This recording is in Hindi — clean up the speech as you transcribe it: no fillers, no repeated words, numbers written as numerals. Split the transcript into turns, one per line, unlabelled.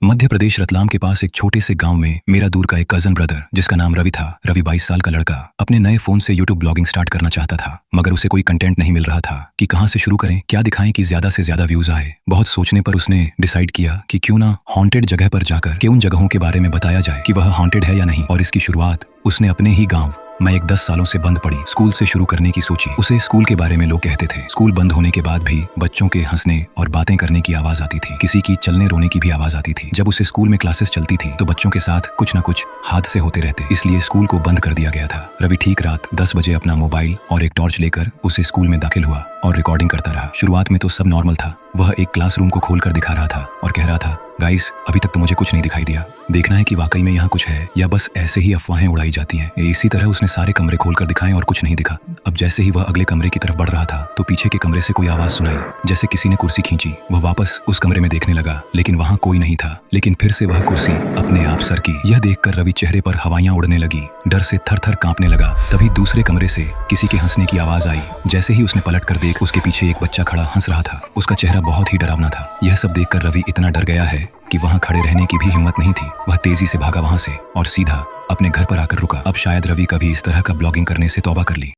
मध्य प्रदेश रतलाम के पास एक छोटे से गांव में मेरा दूर का एक कजन ब्रदर जिसका नाम रवि था। रवि 22 साल का लड़का अपने नए फोन से यूट्यूब ब्लॉगिंग स्टार्ट करना चाहता था, मगर उसे कोई कंटेंट नहीं मिल रहा था कि कहां से शुरू करें, क्या दिखाएं कि ज्यादा से ज्यादा व्यूज आए। बहुत सोचने पर उसने डिसाइड किया कि क्यों ना हॉन्टेड जगह पर जाकर के उन जगहों के बारे में बताया जाए कि वह हॉन्टेड है या नहीं। और इसकी शुरुआत उसने अपने ही गाँव मैं एक 10 सालों से बंद पड़ी स्कूल से शुरू करने की सोची। उसे स्कूल के बारे में लोग कहते थे। स्कूल बंद होने के बाद भी बच्चों के हंसने और बातें करने की आवाज आती थी, किसी की चलने रोने की भी आवाज आती थी। जब उसे स्कूल में क्लासेस चलती थी तो बच्चों के साथ कुछ न कुछ हादसे होते रहते, इसलिए स्कूल को बंद कर दिया गया था। रवि ठीक रात 10 बजे अपना मोबाइल और एक टॉर्च लेकर उसे स्कूल में दाखिल हुआ और रिकॉर्डिंग करता रहा। शुरुआत में तो सब नॉर्मल था। वह एक क्लासरूम को खोलकर दिखा रहा था और कह रहा था, गाइस अभी तक तो मुझे कुछ नहीं दिखाई दिया, देखना है कि वाकई में यहाँ कुछ है या बस ऐसे ही अफवाहें उड़ाई जाती हैं। इसी तरह उसने सारे कमरे खोलकर दिखाए और कुछ नहीं दिखा। अब जैसे ही वह अगले कमरे की तरफ बढ़ रहा था तो पीछे के कमरे से कोई आवाज सुनाई, जैसे किसी ने कुर्सी खींची। वह वापस उस कमरे में देखने लगा लेकिन वहाँ कोई नहीं था। लेकिन फिर से वह कुर्सी अपने आप सरकी। यह देखकर रवि चेहरे पर हवाइयां उड़ने लगी, डर से थर थर कांपने लगा। तभी दूसरे कमरे से किसी के हंसने की आवाज आई। जैसे ही उसने पलट कर देख, उसके पीछे एक बच्चा खड़ा हंस रहा था। उसका चेहरा बहुत ही डरावना था। यह सब देखकर रवि इतना डर गया है कि वहां खड़े रहने की भी हिम्मत नहीं थी। वह तेजी से भागा वहां से और सीधा अपने घर पर आकर रुका। अब शायद रवि कभी इस तरह का ब्लॉगिंग करने से तौबा कर ली।